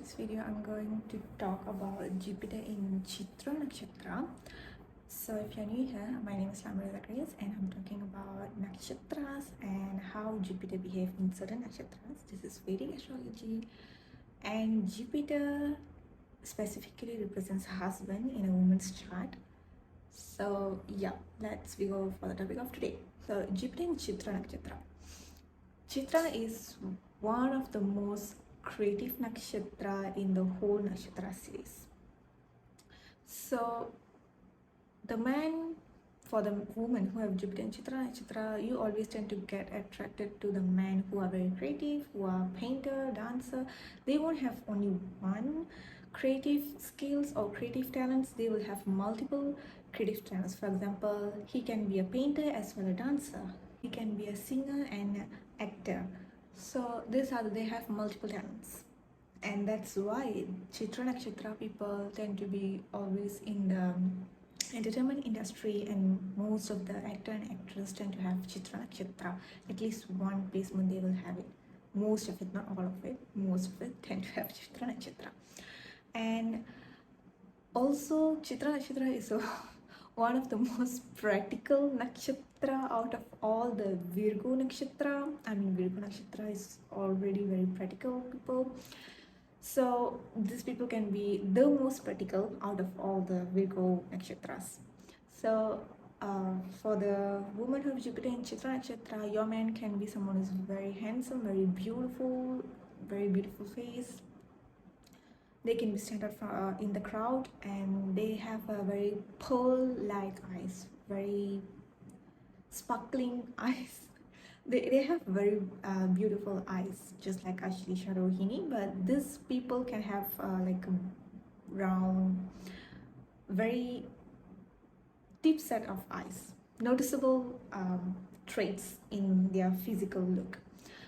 this video I'm going to talk about Jupiter in Chitra Nakshatra. So if you're new here, my name is Lamrita Grace and I'm talking about nakshatras and how Jupiter behave in certain nakshatras. This is Vedic astrology, and Jupiter specifically represents husband in a woman's chart. So yeah, let's go for the topic of today. So Jupiter in Chitra Nakshatra. Chitra is one of the most creative nakshatra in the whole nakshatra series. So the man, for the women who have Jupiter in Chitra nakshatra, you always tend to get attracted to the men who are very creative, who are painter, dancer. They won't have only one creative skills or creative talents. They will have multiple creative talents. For example, he can be a painter as well as a dancer. He can be a singer and actor. So they have multiple talents, and that's why Chitra Nakshatra people tend to be always in the entertainment industry, and most of the actor and actress tend to have Chitra Nakshatra. At least one placement they will have it. Most of it, not all of it, most of it tend to have Chitra Nakshatra. And also Chitra Nakshatra is one of the most practical nakshatra out of all the Virgo nakshatra. Virgo nakshatra is already very practical people. So these people can be the most practical out of all the Virgo nakshatras. So for the woman who have Jupiter in Chitra nakshatra, your man can be someone who's very handsome, very beautiful face. They can be stand out in the crowd, and they have a very pearl-like eyes, very sparkling eyes. They have very beautiful eyes, just like Ashlisha Rohini, but these people can have like a round, very deep set of eyes, noticeable traits in their physical look.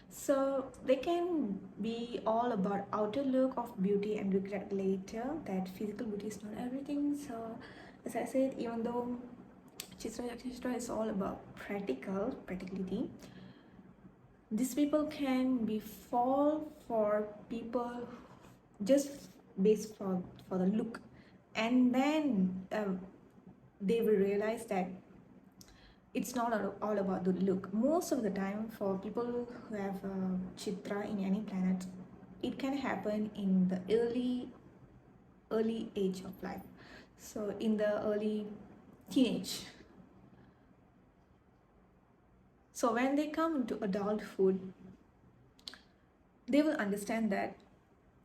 So they can be all about outer look of beauty and regret later that physical beauty is not everything. So as I said, even though Chitra is all about practicality, these people can be fall for people just based for the look, and then they will realize that it's not all about the look. Most of the time, for people who have Chitra in any planet, it can happen in the early age of life. So in the early teenage. So when they come into adulthood, they will understand that,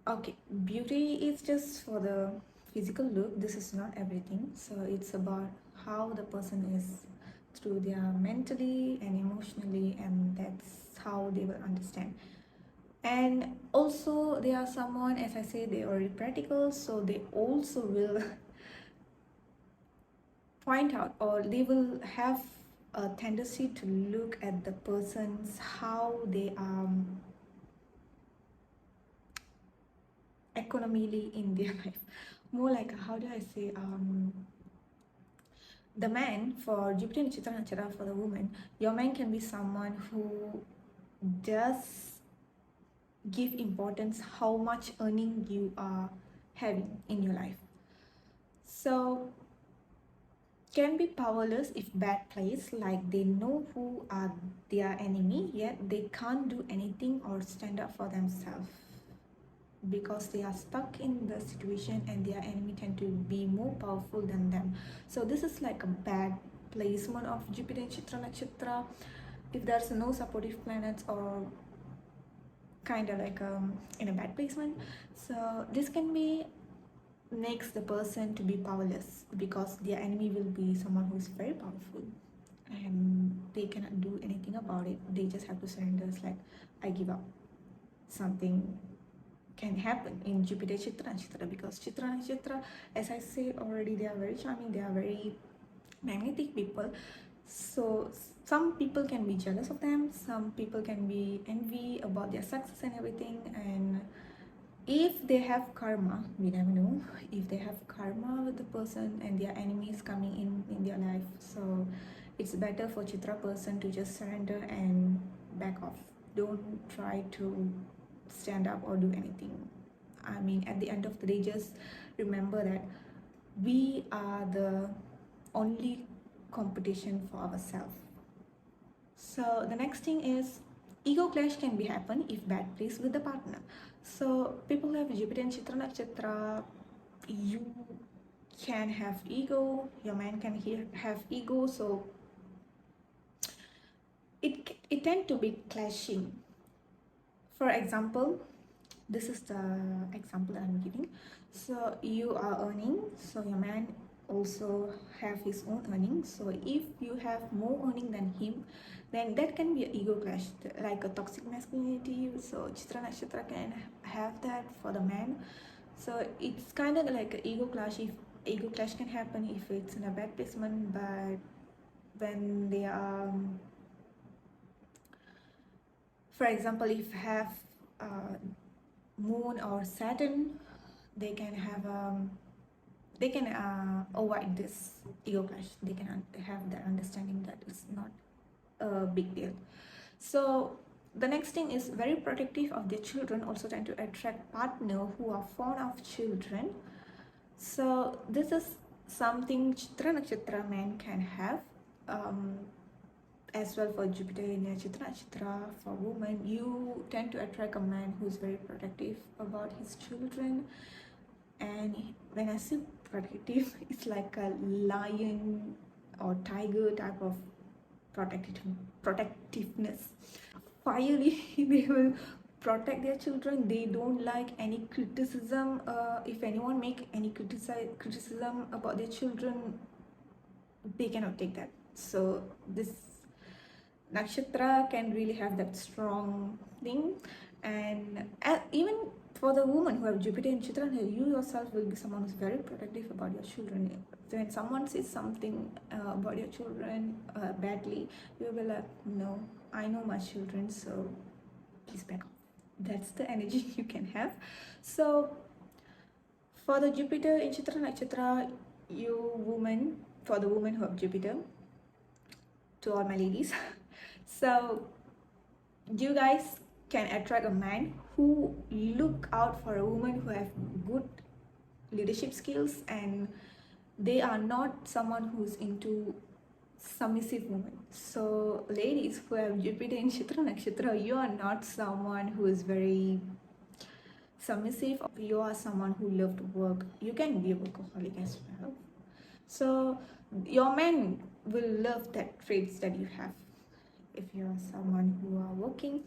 okay, beauty is just for the physical look. This is not everything. So it's about how the person is through their mentally and emotionally, and that's how they will understand. And also they are someone, as I say, they are very practical, so they also will point out, or they will have a tendency to look at the person's how they are economically in their life. More like, how do I say, the man for Jupiter and Chitra Nachara, for the woman, your man can be someone who does give importance how much earning you are having in your life. So can be powerless if bad placed, like they know who are their enemy, yet they can't do anything or stand up for themselves because they are stuck in the situation, and their enemy tend to be more powerful than them. So this is like a bad placement of Jupiter in Chitra Nakshatra. If there's no supportive planets, or kind of like in a bad placement, so this can be makes the person to be powerless because their enemy will be someone who is very powerful and they cannot do anything about it. They just have to surrender. It's like, I give up. Something can happen in Jupiter Chitra Nakshatra, because Chitra Nakshatra, as I said already, they are very charming, they are very magnetic people. So some people can be jealous of them, some people can be envy about their success and everything. And if they have karma, we never know if they have karma with the person and their enemies coming in their life. So it's better for Chitra person to just surrender and back off. Don't try to stand up or do anything I mean, at the end of the day, just remember that we are the only competition for ourselves. So the next thing is ego clash can be happen if bad placed with the partner. So people who have Jupiter and Chitra Nakshatra, you can have ego, your man can have ego, so it tend to be clashing. For example, this is the example that I'm giving. So you are earning, so your man also have his own earning. So if you have more earning than him, then that can be an ego clash, like a toxic masculinity. So Chitra Nakshatra can have that for the man. So it's kind of like an ego clash. If ego clash can happen if it's in a bad placement, but when they are for example, if have moon or Saturn, they can have avoid this ego clash. They can have that understanding that it's not a big deal. So the next thing is very protective of their children, also tend to attract partner who are fond of children. So this is something Chitra Nakshatra man can have. As well for Jupiter in your Chitra Nakshatra, for women, you tend to attract a man who's very protective about his children. And when I say protective, it's like a lion or tiger type of protectiveness. Finally, they will protect their children. They don't like any criticism. If anyone make any criticism about their children, they cannot take that. So this Nakshatra can really have that strong thing. And even for the woman who have Jupiter in Chitra, you yourself will be someone who's very protective about your children. So when someone says something about your children badly, you will be like, no, I know my children, so please back off. That's the energy you can have. So for the Jupiter in Chitra Nakshatra, for the women who have Jupiter, to all my ladies, so you guys can attract a man who look out for a woman who have good leadership skills, and they are not someone who's into submissive women. So ladies who have Jupiter in Chitra Nakshatra, you are not someone who is very submissive. You are someone who love to work. You can be a workaholic as well. So your man will love that traits that you have. If you're someone who are working,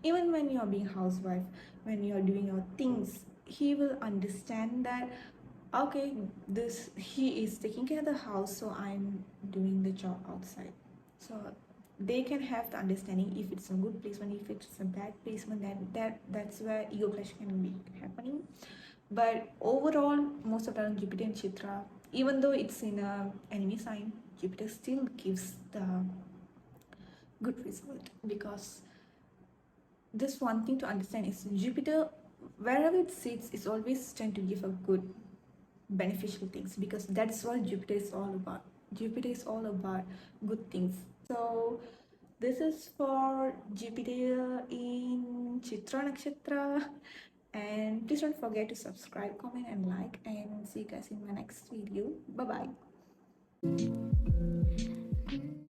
even when you're being housewife, when you're doing your things, he will understand that, okay, this he is taking care of the house, so I'm doing the job outside. So they can have the understanding if it's a good placement, if it's a bad placement, that's where ego clash can be happening. But overall, most of the time Jupiter and Chitra, even though it's in a enemy sign, Jupiter still gives the good result, because this one thing to understand is Jupiter, wherever it sits, is always tend to give a good beneficial things, because that's what Jupiter is all about. Jupiter is all about good things. So this is for Jupiter in Chitra Nakshatra, and please don't forget to subscribe, comment and like, and see you guys in my next video. Bye bye.